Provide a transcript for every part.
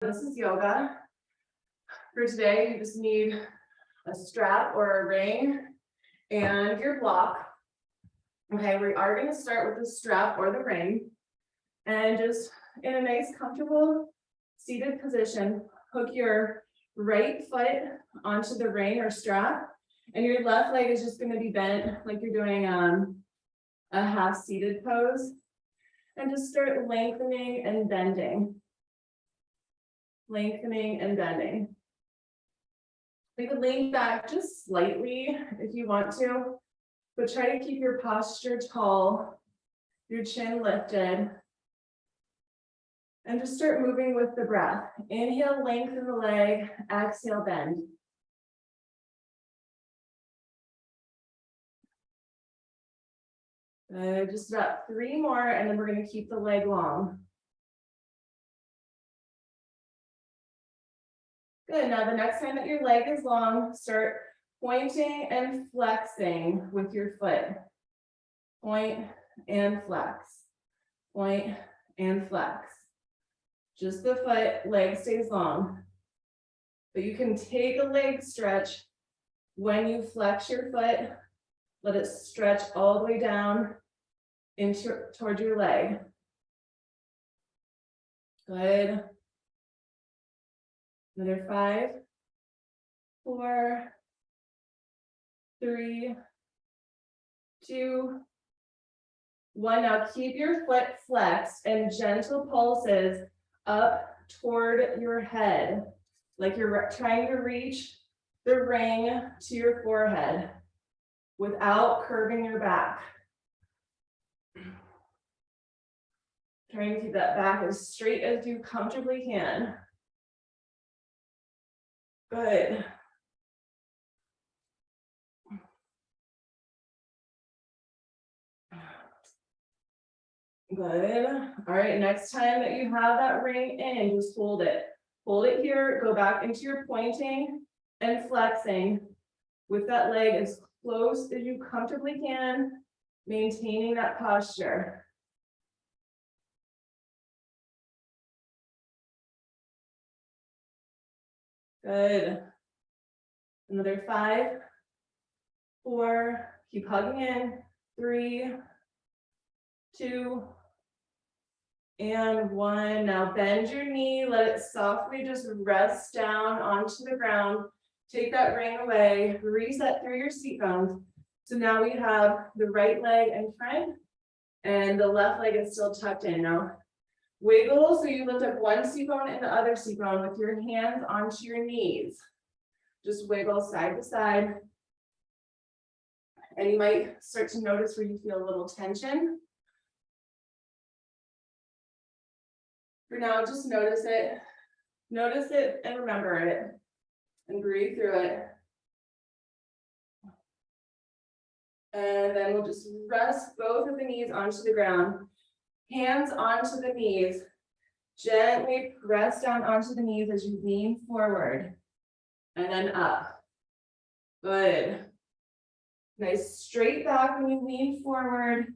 This is yoga. For today, you just need a strap or a ring and your block. Okay, we are going to start with the strap or the ring, and just in a nice, comfortable seated position, hook your right foot onto the ring or strap, and your left leg is just going to be bent like you're doing a half seated pose, and just start lengthening and bending. Lengthening and bending. You could lean back just slightly if you want to, but try to keep your posture tall, your chin lifted, and just start moving with the breath. Inhale, lengthen the leg, exhale, bend. Just about 3 more, and then we're going to keep the leg long. Good, now the next time that your leg is long, start pointing and flexing with your foot. Point and flex, point and flex. Just the foot, leg stays long. But you can take a leg stretch when you flex your foot, let it stretch all the way down toward your leg. Good. Another 5, 4, 3, 2, 1. Now keep your foot flexed and gentle pulses up toward your head, like you're trying to reach the ring to your forehead without curving your back. Trying to keep that back as straight as you comfortably can. Good. Good. All right, next time that you have that ring in, just hold it. Hold it here, go back into your pointing and flexing with that leg as close as you comfortably can, maintaining that posture. Good. Another 5, 4, keep hugging in, 3, 2, and 1. Now bend your knee, let it softly just rest down onto the ground. Take that ring away, reset through your seat bones. So now we have the right leg in front and the left leg is still tucked in. Now wiggle so you lift up one seat bone and the other seat bone with your hands onto your knees. Just wiggle side to side. And you might start to notice where you feel a little tension. For now, just notice it and remember it, and breathe through it. And then we'll just rest both of the knees onto the ground, hands onto the knees, gently press down onto the knees as you lean forward, and then up. Good. Nice straight back when you lean forward,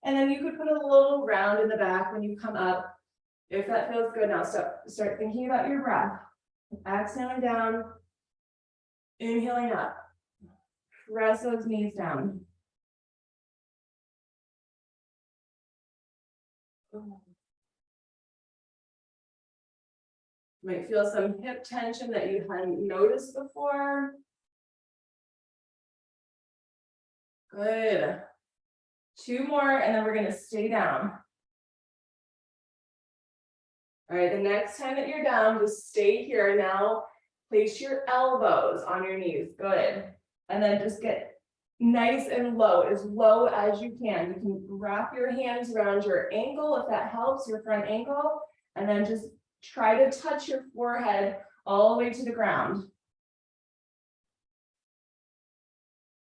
and then you could put a little round in the back when you come up. If that feels good, now start thinking about your breath. Exhaling down, inhaling up. Press those knees down. Might feel some hip tension that you hadn't noticed before. Good. 2 more, and then we're going to stay down. All right, the next time that you're down, just stay here. Now place your elbows on your knees. Good. And then just get nice and low as you can. You can wrap your hands around your ankle if that helps, your front ankle, and then just try to touch your forehead all the way to the ground.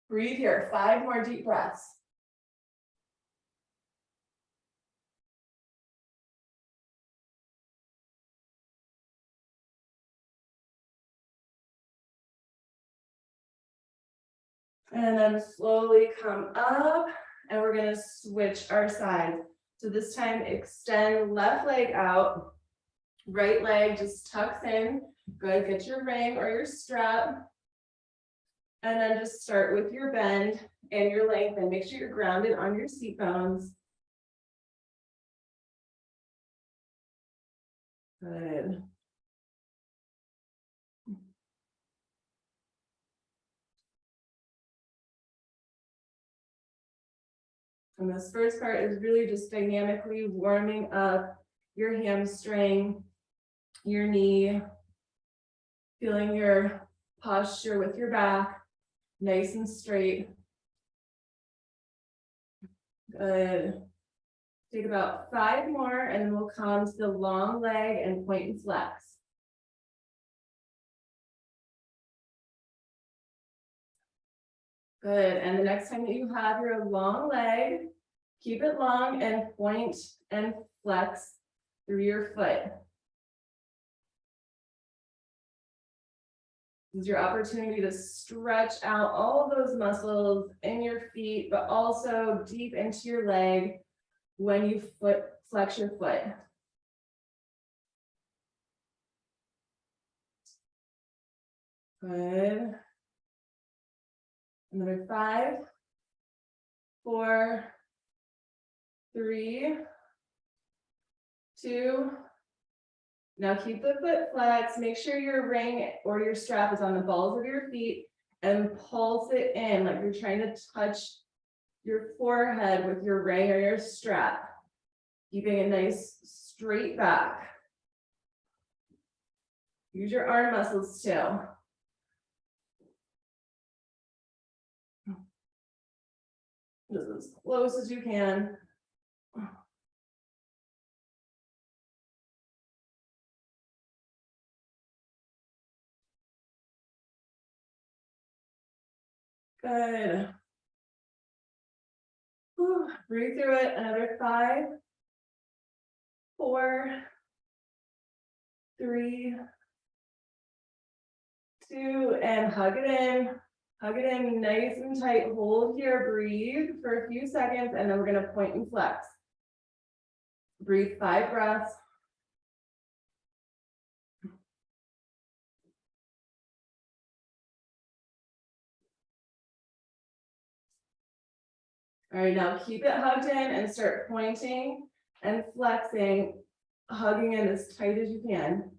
Breathe here. 5 more deep breaths. And then slowly come up, and we're going to switch our sides. So this time, extend left leg out, Right leg just tucks in. Go ahead, get your ring or your strap. And then just start with your bend and your length and make sure you're grounded on your seat bones. Good. And this first part is really just dynamically warming up your hamstring, your knee, feeling your posture with your back, nice and straight. Good. Take about 5 more and then we'll come to the long leg and point and flex. Good, and the next time that you have your long leg, keep it long and point and flex through your foot. This is your opportunity to stretch out all of those muscles in your feet, but also deep into your leg when you flex your foot. Good. Another 5, 4, 3, 2. Now keep the foot flexed. Make sure your ring or your strap is on the balls of your feet and pulse it in like you're trying to touch your forehead with your ring or your strap. Keeping a nice straight back. Use your arm muscles too. Just as close as you can. Good. Whew. Breathe through it. Another 5, 4, 3, 2, and hug it in. Hug it in nice and tight. Hold here, breathe for a few seconds, and then we're going to point and flex. Breathe 5 breaths. All right, now keep it hugged in and start pointing and flexing, hugging in as tight as you can.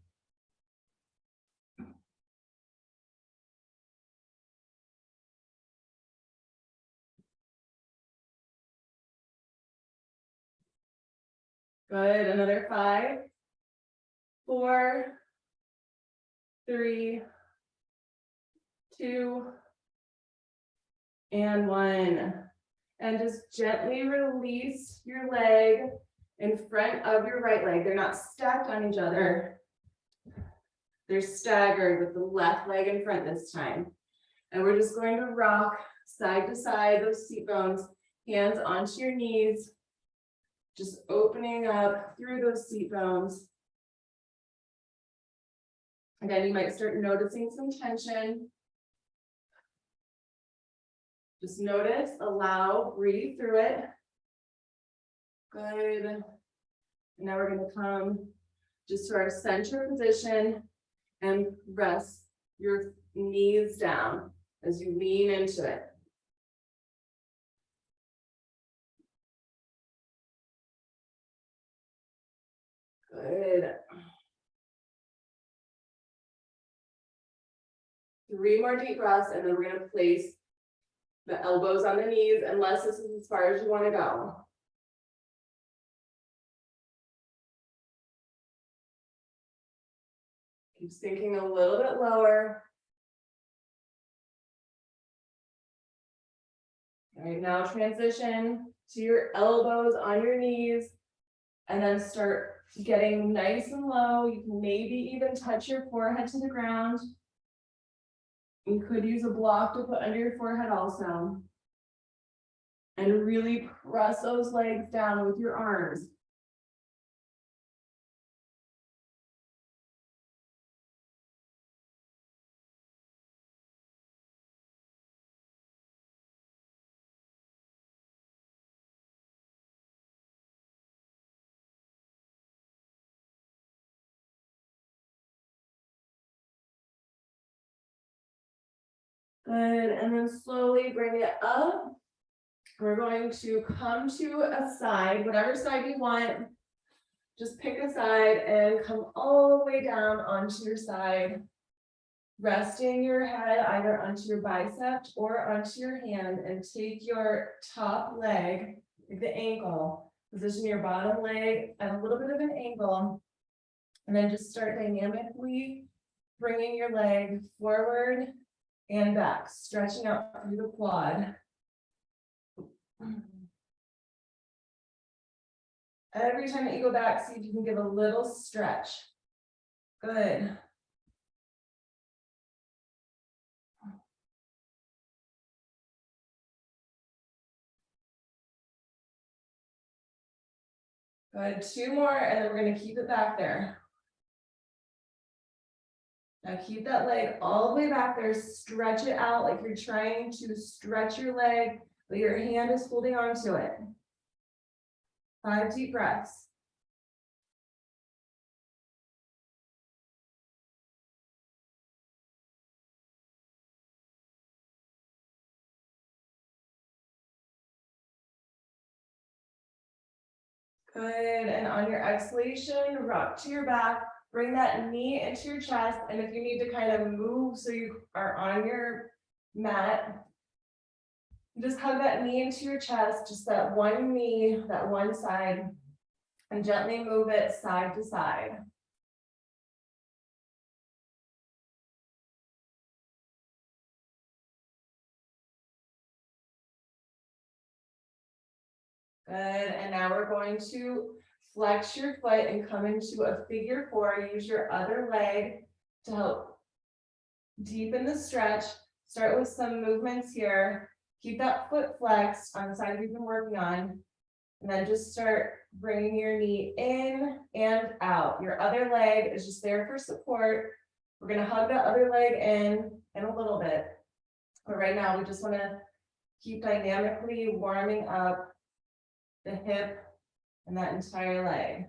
Good, another 5, 4, 3, 2, and 1. And just gently release your leg in front of your right leg. They're not stacked on each other. They're staggered with the left leg in front this time. And we're just going to rock side to side, those seat bones, hands onto your knees, just opening up through those seat bones. Again, you might start noticing some tension. Just notice, allow, breathe through it. Good. And now we're going to come just to our center position and rest your knees down as you lean into it. Good. 3 more deep breaths, and then we're going to place the elbows on the knees, unless this is as far as you want to go. Keep sinking a little bit lower. All right, now transition to your elbows on your knees, and then start getting nice and low. You can maybe even touch your forehead to the ground. You could use a block to put under your forehead also. And really press those legs down with your arms. Good, and then slowly bring it up. We're going to come to a side, whatever side you want. Just pick a side and come all the way down onto your side. Resting your head either onto your bicep or onto your hand, and take your top leg, like the ankle, position your bottom leg at a little bit of an angle. And then just start dynamically bringing your leg forward and back, stretching out through the quad. Every time that you go back, see if you can give a little stretch. Good. Good, 2 more, and then we're gonna keep it back there. Now keep that leg all the way back there, stretch it out like you're trying to stretch your leg, but your hand is holding on to it. 5 deep breaths. Good, and on your exhalation, rock to your back, bring that knee into your chest, and if you need to kind of move so you are on your mat, just hug that knee into your chest, just that one knee, that one side, and gently move it side to side. Good, and now we're going to flex your foot and come into a figure 4. Use your other leg to help deepen the stretch. Start with some movements here. Keep that foot flexed on the side you've been working on. And then just start bringing your knee in and out. Your other leg is just there for support. We're going to hug that other leg in a little bit. But right now, we just want to keep dynamically warming up the hip and that entire leg.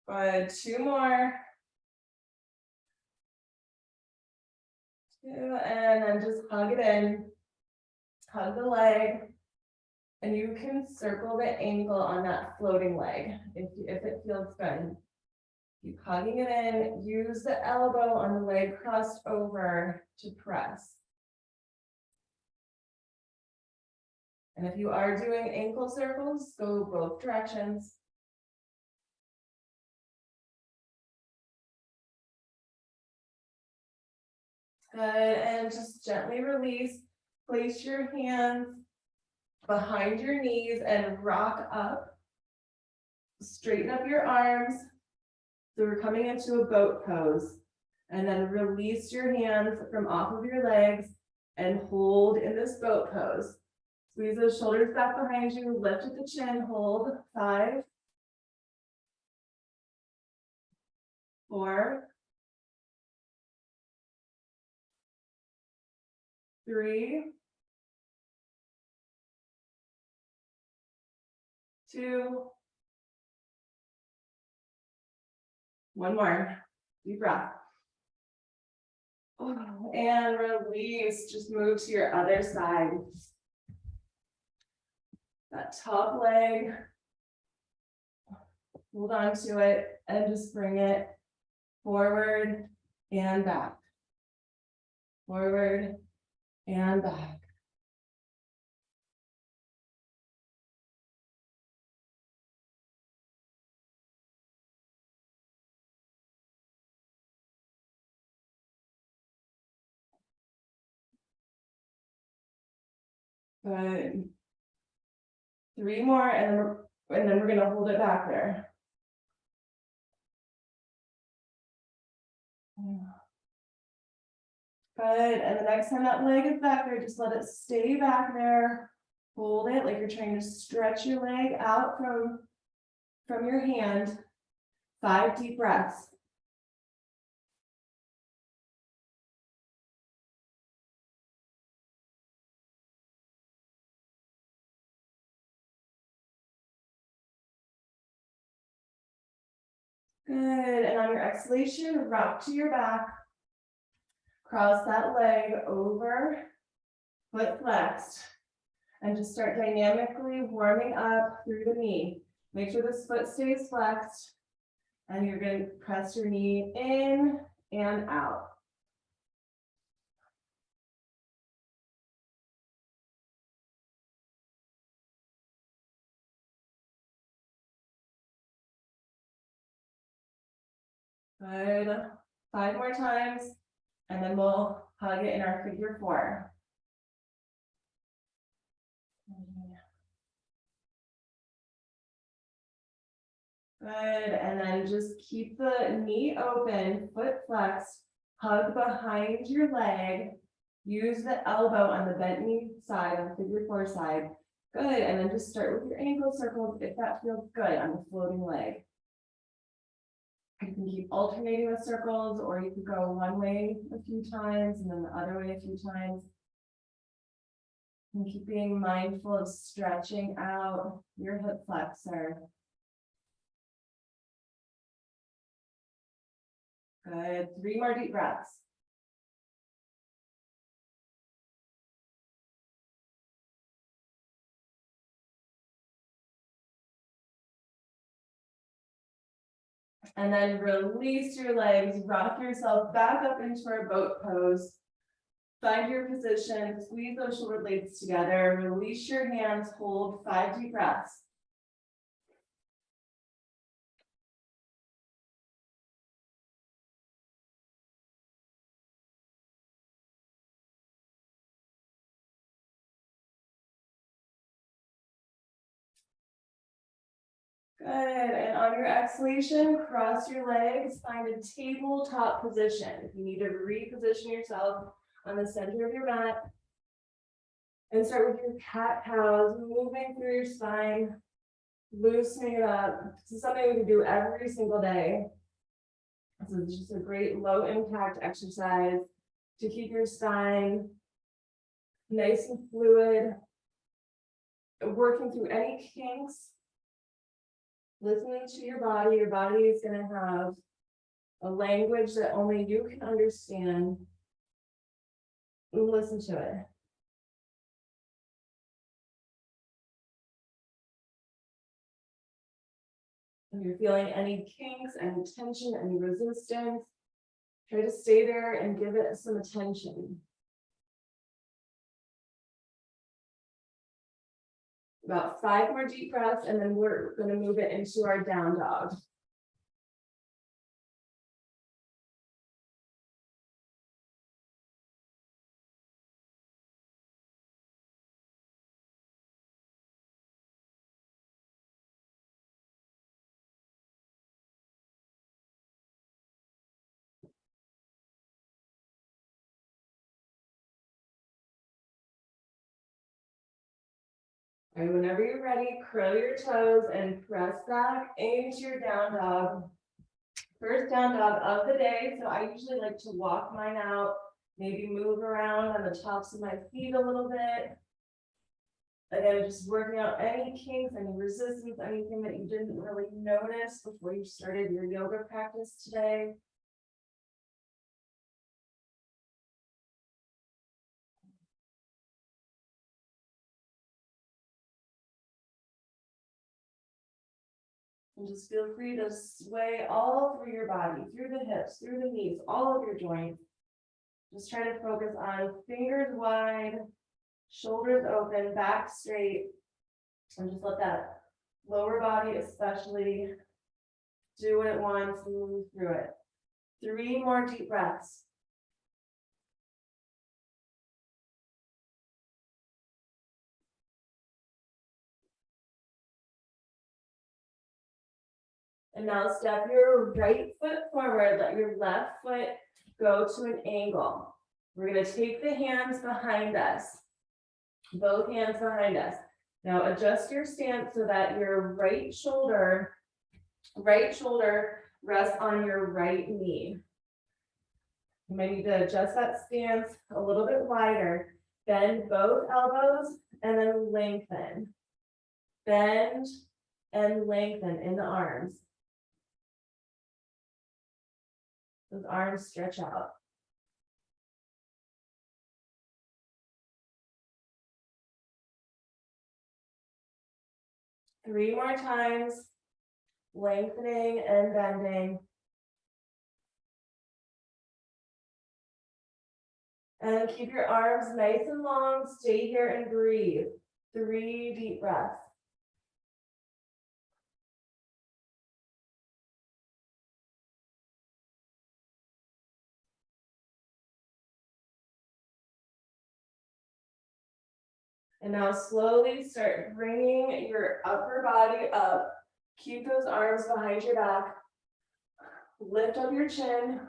Good, 2 more. 2, and then just hug it in. Hug the leg. And you can circle the ankle on that floating leg if it feels good. Keep hugging it in. Use the elbow on the leg crossed over to press. And if you are doing ankle circles, go both directions. Good, and just gently release. Place your hands behind your knees and rock up. Straighten up your arms. So we're coming into a boat pose. And then release your hands from off of your legs and hold in this boat pose. Squeeze those shoulders back behind you, lift at the chin, hold. 5, 4, 3, 2, 1 more. Deep breath. And release, just move to your other side. That top leg, hold on to it and just bring it forward and back. Forward and back. Good. 3 more, and then we're gonna hold it back there. Good, and the next time that leg is back there, just let it stay back there. Hold it like you're trying to stretch your leg out from your hand. 5 deep breaths. Good, and on your exhalation, rock to your back. Cross that leg over, foot flexed. And just start dynamically warming up through the knee. Make sure this foot stays flexed. And you're going to press your knee in and out. Good. 5 more times, and then we'll hug it in our figure 4. Good, and then just keep the knee open, foot flexed, hug behind your leg. Use the elbow on the bent knee side, on the figure 4 side. Good, and then just start with your ankle circles if that feels good on the floating leg. You can keep alternating the circles, or you could go one way a few times and then the other way a few times. And keep being mindful of stretching out your hip flexor. Good. 3 more deep breaths. And then release your legs, rock yourself back up into our boat pose. Find your position, squeeze those shoulder blades together, release your hands, hold 5 deep breaths. Good, and on your exhalation, cross your legs, find a tabletop position. If you need to reposition yourself on the center of your mat, and start with your cat-cows, moving through your spine, loosening it up. This is something we can do every single day. This is just a great low impact exercise to keep your spine nice and fluid, working through any kinks. Listening to your body is going to have a language that only you can understand. Listen to it. If you're feeling any kinks, any tension, any resistance, try to stay there and give it some attention. About 5 more deep breaths, and then we're going to move it into our down dog. And whenever you're ready, curl your toes and press back into your down dog. First down dog of the day. So I usually like to walk mine out, maybe move around on the tops of my feet a little bit. Again, just working out any kinks, any resistance, anything that you didn't really notice before you started your yoga practice today. And just feel free to sway all through your body, through the hips, through the knees, all of your joints. Just try to focus on fingers wide, shoulders open, back straight, and just let that lower body especially do what it wants and move through it. 3 more deep breaths. And now step your right foot forward, let your left foot go to an angle. We're going to take the hands behind us, both hands behind us. Now adjust your stance so that your right shoulder rests on your right knee. You may need to adjust that stance a little bit wider. Bend both elbows and then lengthen. Bend and lengthen in the arms. Those arms stretch out. Three more times, lengthening and bending. And keep your arms nice and long. Stay here and breathe. 3 deep breaths. And now slowly start bringing your upper body up. Keep those arms behind your back. Lift up your chin.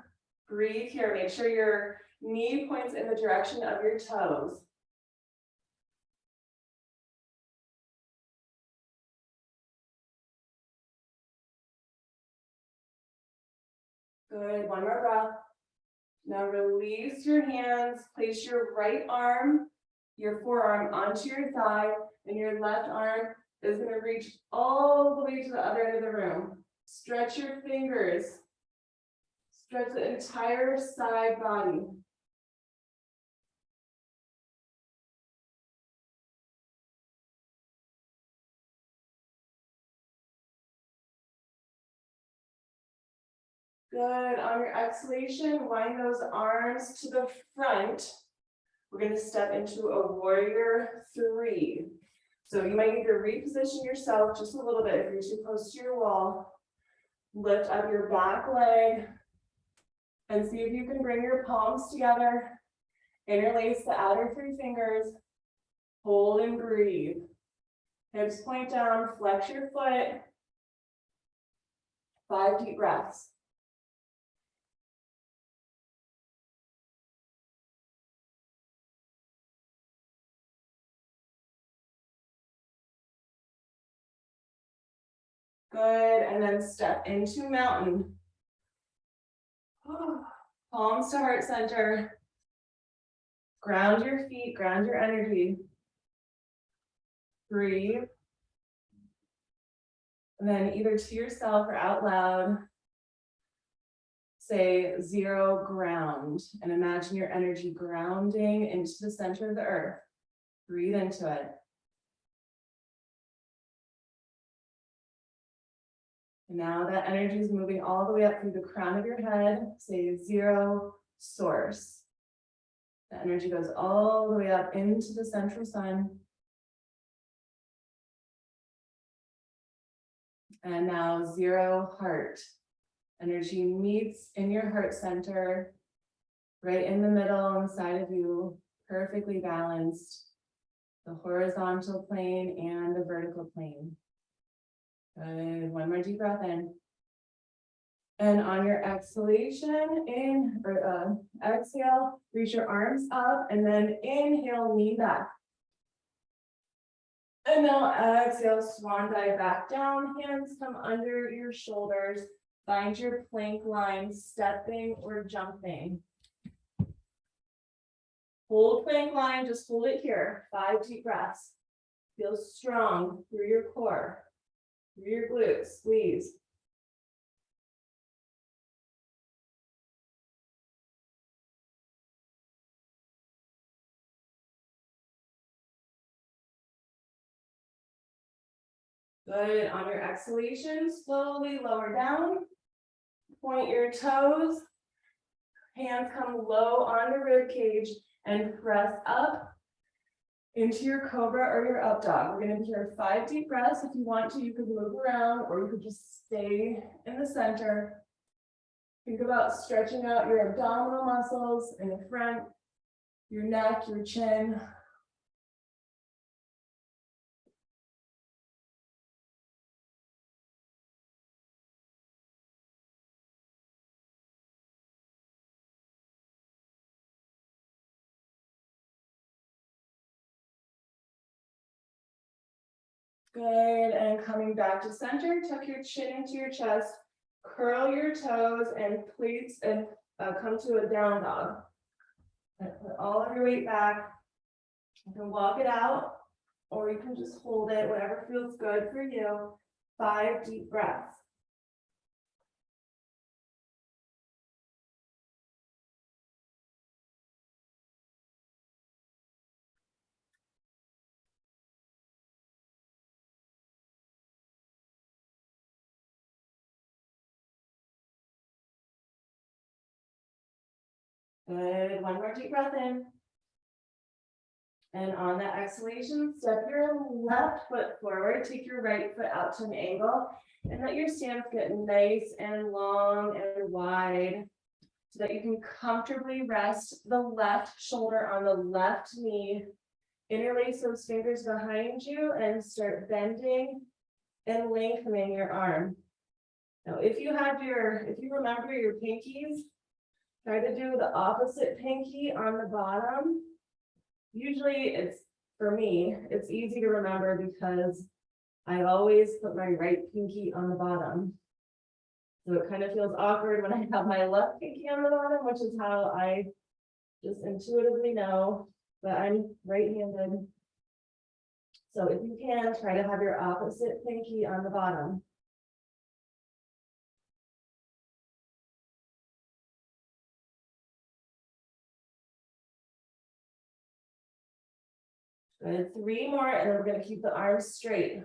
Breathe here. Make sure your knee points in the direction of your toes. Good. One more breath. Now release your hands. Place your right arm, your forearm onto your thigh, and your left arm is going to reach all the way to the other end of the room. Stretch your fingers. Stretch the entire side body. Good. On your exhalation, wind those arms to the front. We're going to step into a warrior 3. So you might need to reposition yourself just a little bit if you're too close to your wall. Lift up your back leg and see if you can bring your palms together. Interlace the outer 3 fingers. Hold and breathe. Hips point down, flex your foot. 5 deep breaths. Good, and then step into mountain. Palms to heart center. Ground your feet, ground your energy. Breathe. And then either to yourself or out loud, say 0 ground, and imagine your energy grounding into the center of the earth. Breathe into it. And now that energy is moving all the way up through the crown of your head, say 0 source. The energy goes all the way up into the central sun. And now 0 heart. Energy meets in your heart center, right in the middle inside of you, perfectly balanced, the horizontal plane and the vertical plane. Good. One more deep breath in. And on your exhalation, exhale, reach your arms up, and then inhale, lean back. And now exhale, swan dive back down, hands come under your shoulders. Find your plank line, stepping or jumping. Hold plank line, just hold it here. 5 deep breaths. Feel strong through your core, through your glutes, squeeze. Good. On your exhalation, slowly lower down. Point your toes. Hands come low on the rib cage and press up into your cobra or your up dog. We're going to be here 5 deep breaths. If you want to, you could move around or you could just stay in the center. Think about stretching out your abdominal muscles in the front, your neck, your chin. Good, and coming back to center, tuck your chin into your chest, curl your toes and pleats and come to a down dog. And put all of your weight back. You can walk it out or you can just hold it, whatever feels good for you. 5 deep breaths. Good, one more deep breath in. And on that exhalation, step your left foot forward, take your right foot out to an angle, and let your stance get nice and long and wide so that you can comfortably rest the left shoulder on the left knee. Interlace those fingers behind you and start bending and lengthening your arm. Now, if you remember your pinkies, try to do the opposite pinky on the bottom. Usually for me, it's easy to remember because I always put my right pinky on the bottom. So it kind of feels awkward when I have my left pinky on the bottom, which is how I just intuitively know that I'm right-handed. So if you can, try to have your opposite pinky on the bottom. Good, 3 more, and then we're going to keep the arms straight.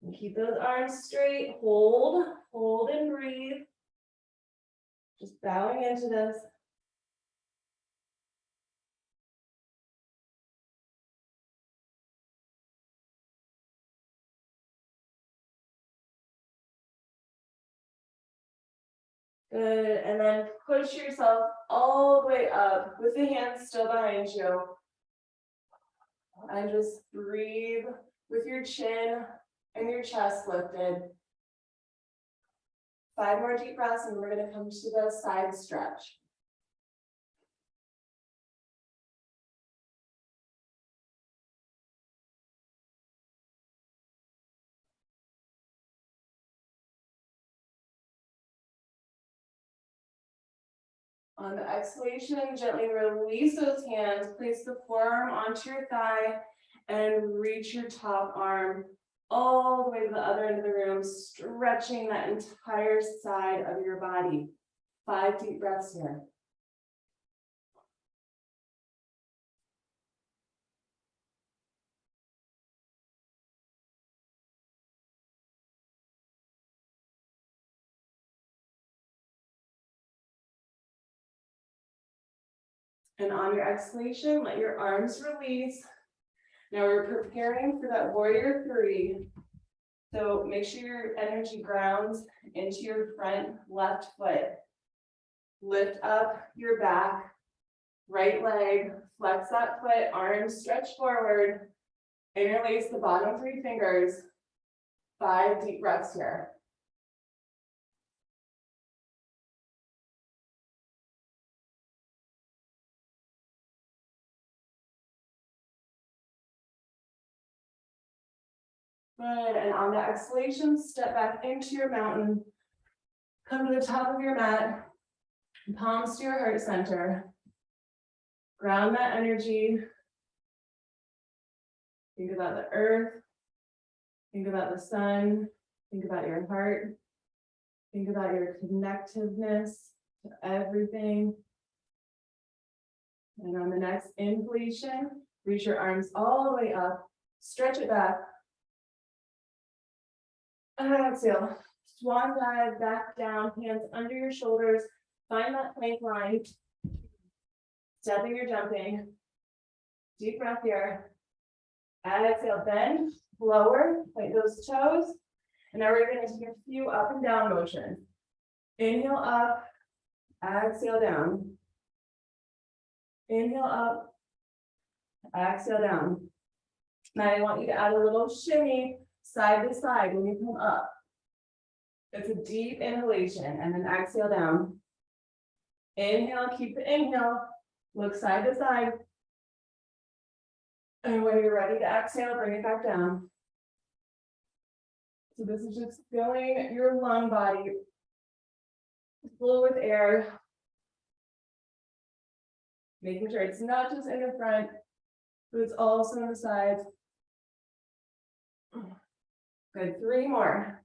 And keep those arms straight, hold and breathe. Just bowing into this. Good, and then push yourself all the way up with the hands still behind you. And just breathe with your chin and your chest lifted. 5 more deep breaths, and we're going to come to the side stretch. On the exhalation, gently release those hands, place the forearm onto your thigh, and reach your top arm all the way to the other end of the room, stretching that entire side of your body. 5 deep breaths here. And on your exhalation, let your arms release. Now we're preparing for that warrior 3. So make sure your energy grounds into your front left foot. Lift up your back, right leg, flex that foot, arms stretch forward, interlace the bottom 3 fingers. 5 deep breaths here. Good, and on the exhalation, step back into your mountain. Come to the top of your mat, palms to your heart center. Ground that energy. Think about the earth. Think about the sun. Think about your heart. Think about your connectiveness to everything. And on the next inhalation, reach your arms all the way up. Stretch it back. Exhale. Swan dive back down, hands under your shoulders. Find that plank line. Stepping or jumping. Deep breath here. Exhale, bend, lower, point those toes. And now we're going to take a few up and down motions. Inhale up, exhale down. Inhale up, exhale down. Now I want you to add a little shimmy side to side when you come up. It's a deep inhalation and then exhale down. Inhale, keep the inhale, look side to side. And when you're ready to exhale, bring it back down. So this is just filling your lung body full with air. Making sure it's not just in the front, but it's also on the sides. Good, 3 more.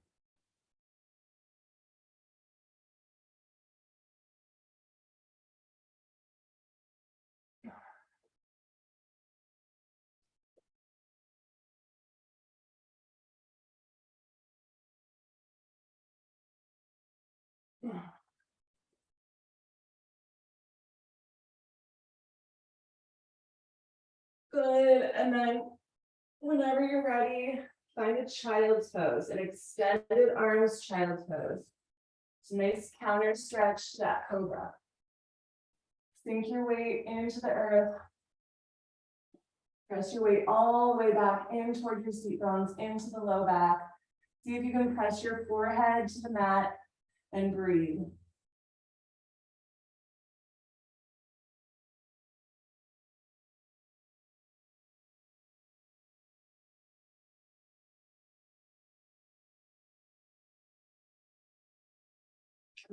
Good, and then whenever you're ready, find a child's pose, an extended arms child's pose. It's a nice counter stretch to that cobra. Sink your weight into the earth. Press your weight all the way back in toward your seat bones, into the low back. See if you can press your forehead to the mat and breathe.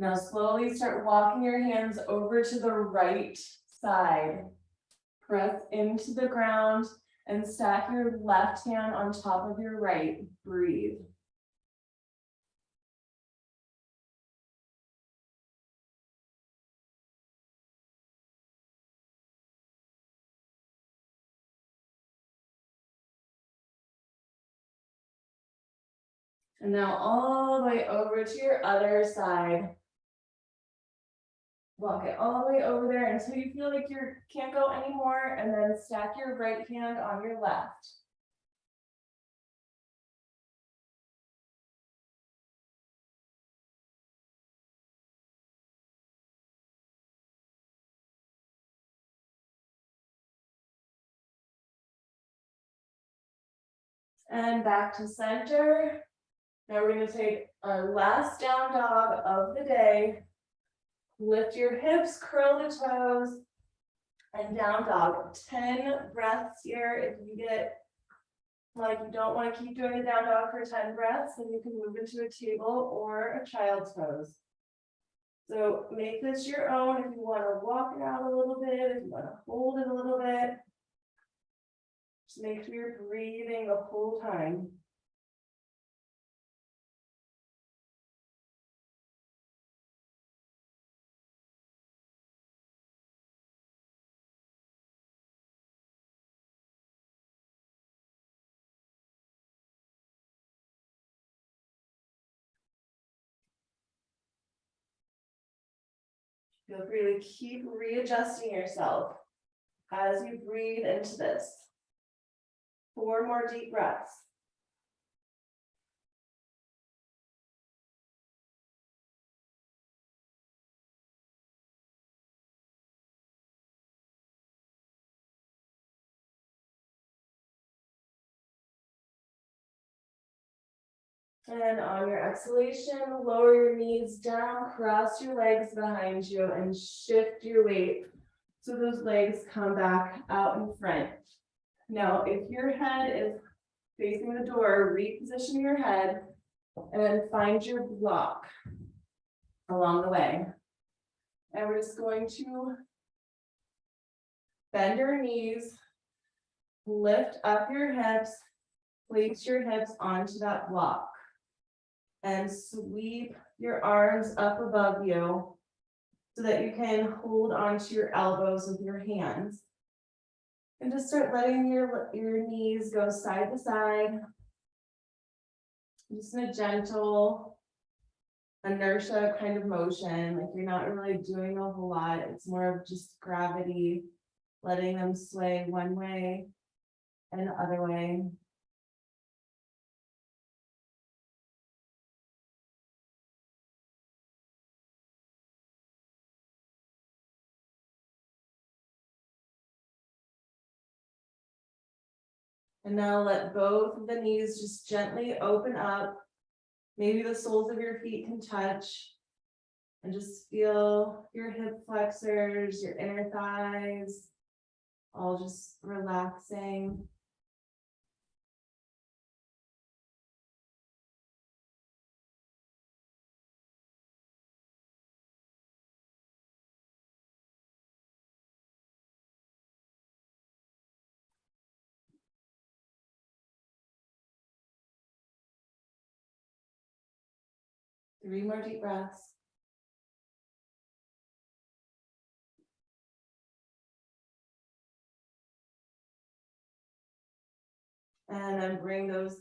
Now slowly start walking your hands over to the right side. Press into the ground and stack your left hand on top of your right. Breathe. And now all the way over to your other side. Walk it all the way over there until you feel like you can't go anymore, and then stack your right hand on your left. And back to center. Now we're going to take our last down dog of the day. Lift your hips, curl the toes, and down dog. 10 breaths here. If you get like you don't want to keep doing the down dog for 10 breaths, then you can move into a table or a child's pose. So make this your own. If you want to walk it out a little bit, if you want to hold it a little bit, just make sure you're breathing the whole time. Feel free to keep readjusting yourself as you breathe into this. 4 more deep breaths. And on your exhalation, lower your knees down, cross your legs behind you, and shift your weight so those legs come back out in front. Now, if your head is facing the door, reposition your head and find your block along the way. And we're just going to bend your knees, lift up your hips, place your hips onto that block, and sweep your arms up above you so that you can hold onto your elbows with your hands. And just start letting your knees go side to side. Just in a gentle inertia kind of motion, like you're not really doing a whole lot. It's more of just gravity, letting them sway one way and the other way. And now let both of the knees just gently open up. Maybe the soles of your feet can touch. And just feel your hip flexors, your inner thighs, all just relaxing. Three more deep breaths. And then bring those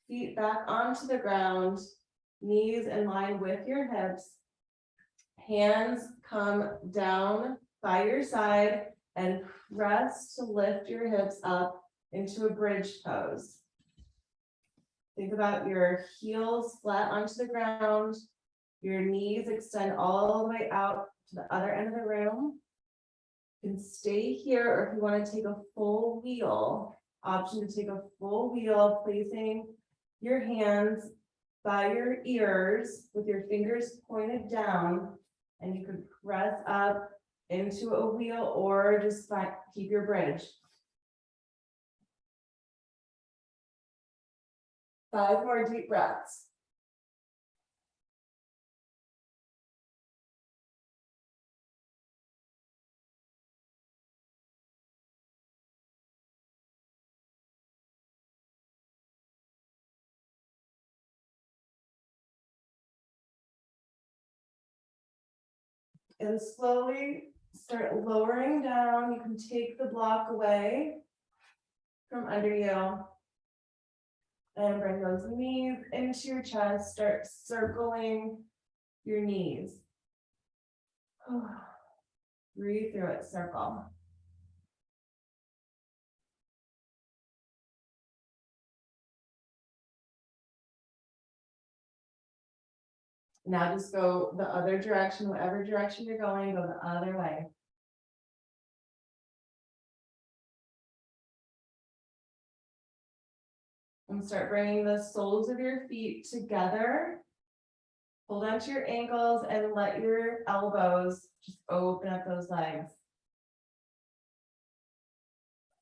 feet back onto the ground, knees in line with your hips. Hands come down by your side and press to lift your hips up into a bridge pose. Think about your heels flat onto the ground. Your knees extend all the way out to the other end of the room. You can stay here, or if you want to take a full wheel, option to take a full wheel, placing your hands by your ears with your fingers pointed down, and you could press up into a wheel or just keep your bridge. 5 more deep breaths. And slowly start lowering down. You can take the block away from under you. And bring those knees into your chest. Start circling your knees. Breathe through it, circle. Now just go the other direction, whatever direction you're going, go the other way. And start bringing the soles of your feet together. Hold onto your ankles and let your elbows just open up those legs.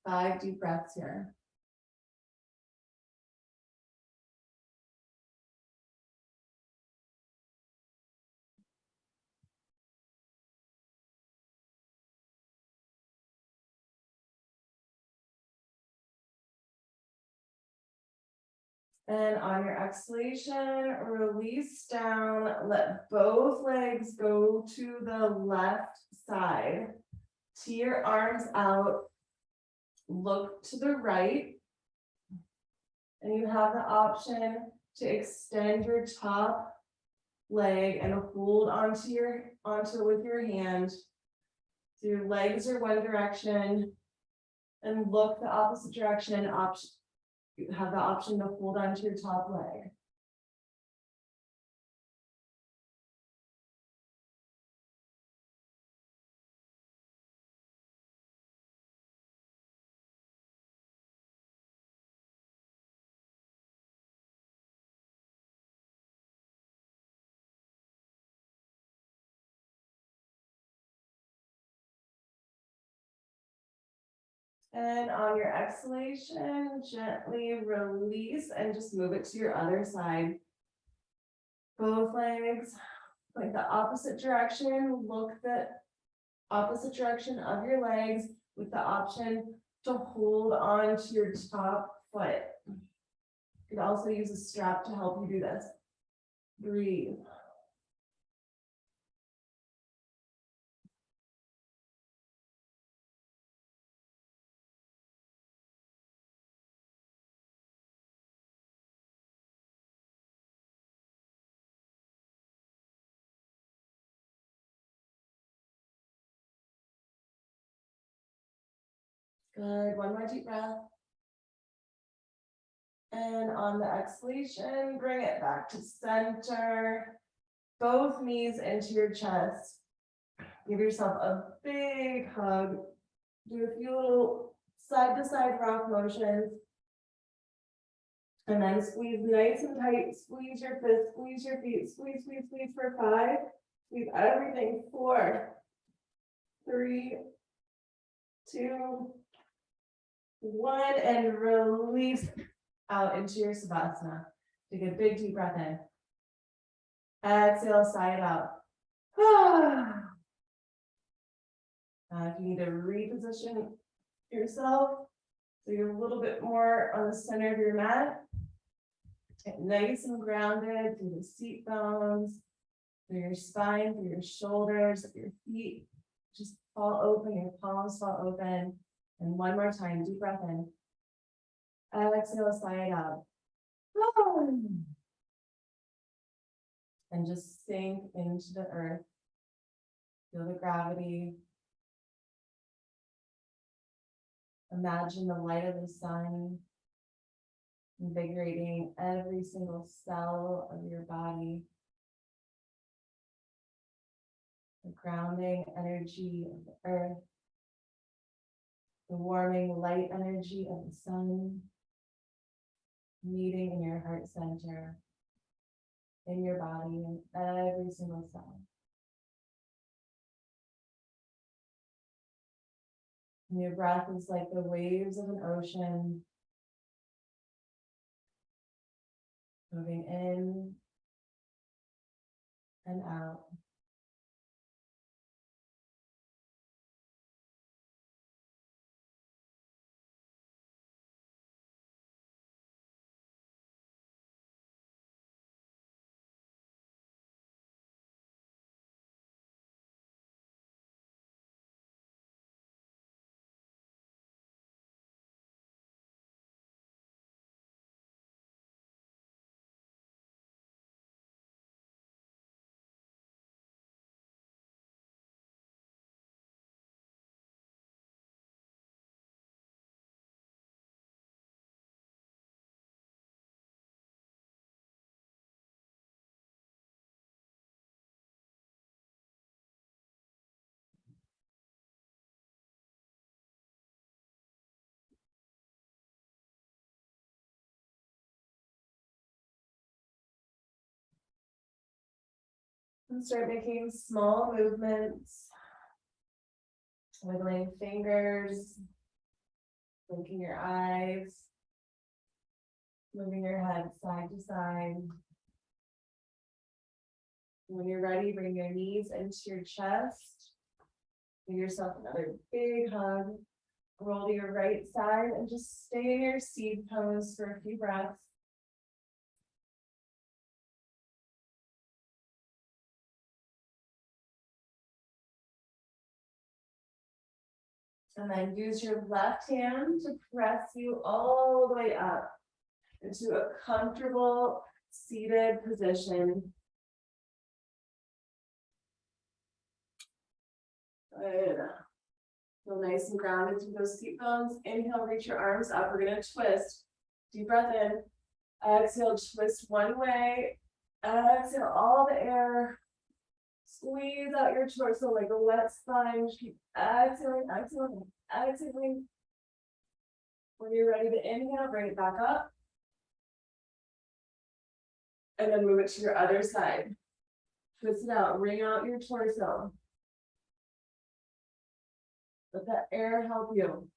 5 deep breaths here. And on your exhalation, release down, let both legs go to the left side. Tee your arms out, look to the right, and you have the option to extend your top leg and hold onto with your hand. So your legs are one direction, and look the opposite direction. You have the option to hold onto your top leg. And on your exhalation, gently release and just move it to your other side. Both legs, like the opposite direction, look the opposite direction of your legs with the option to hold on to your top foot. You could also use a strap to help you do this. Breathe. Good, one more deep breath. And on the exhalation, bring it back to center. Both knees into your chest. Give yourself a big hug. Do a few little side-to-side rock motions. And then squeeze nice and tight. Squeeze your fists, squeeze your feet, squeeze, squeeze, squeeze for 5. Squeeze everything. 4, 3, 2, 1, and release out into your Savasana. Take a big deep breath in. Exhale, sigh it out. If you need to reposition yourself so you're a little bit more on the center of your mat, get nice and grounded through the seat bones, through your spine, through your shoulders, your feet. Just fall open, your palms fall open. And one more time, deep breath in. Exhale, sigh it out. And just sink into the earth. Feel the gravity. Imagine the light of the sun invigorating every single cell of your body. The grounding energy of the earth. The warming light energy of the sun. Meeting in your heart center. In your body, in every single cell. And your breath is like the waves of an ocean, moving in and out. And start making small movements, wiggling fingers, blinking your eyes, moving your head side to side. When you're ready, bring your knees into your chest. Give yourself another big hug. Roll to your right side and just stay in your seed pose for a few breaths. And then use your left hand to press you all the way up into a comfortable seated position. Good. Feel nice and grounded through those seat bones. Inhale, reach your arms up. We're going to twist. Deep breath in. Exhale, twist one way. Exhale, all the air. Squeeze out your torso like a wet sponge. Keep exhaling, exhaling, exhaling. When you're ready to inhale, bring it back up. And then move it to your other side. Twist it out, wring out your torso. Let that air help you.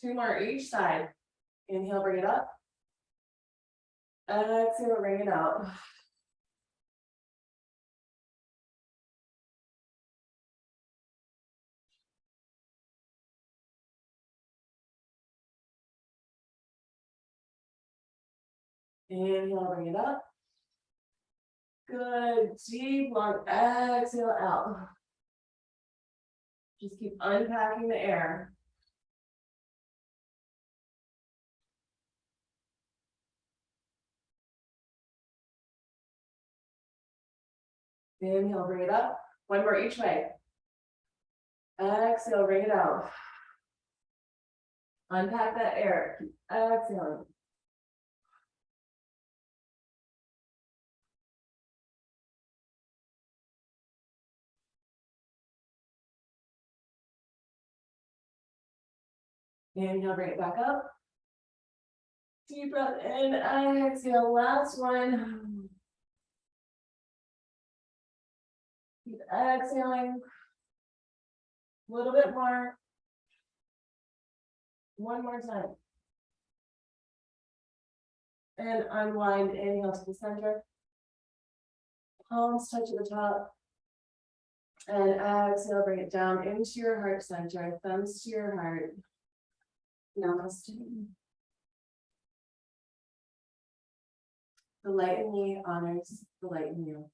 2 more each side. Inhale, bring it up. Exhale, bring it out. Inhale, bring it up. Good, deep, long exhale out. Just keep unpacking the air. Inhale, bring it up. 1 more each way. Exhale, bring it out. Unpack that air. Exhaling. Inhale, bring it back up. Deep breath in, exhale, last one. Keep exhaling. A little bit more. 1 more time. And unwind, inhale to the center. Palms touch at the top. And exhale, bring it down into your heart center, thumbs to your heart. Namaste. The light in me honors the light in you.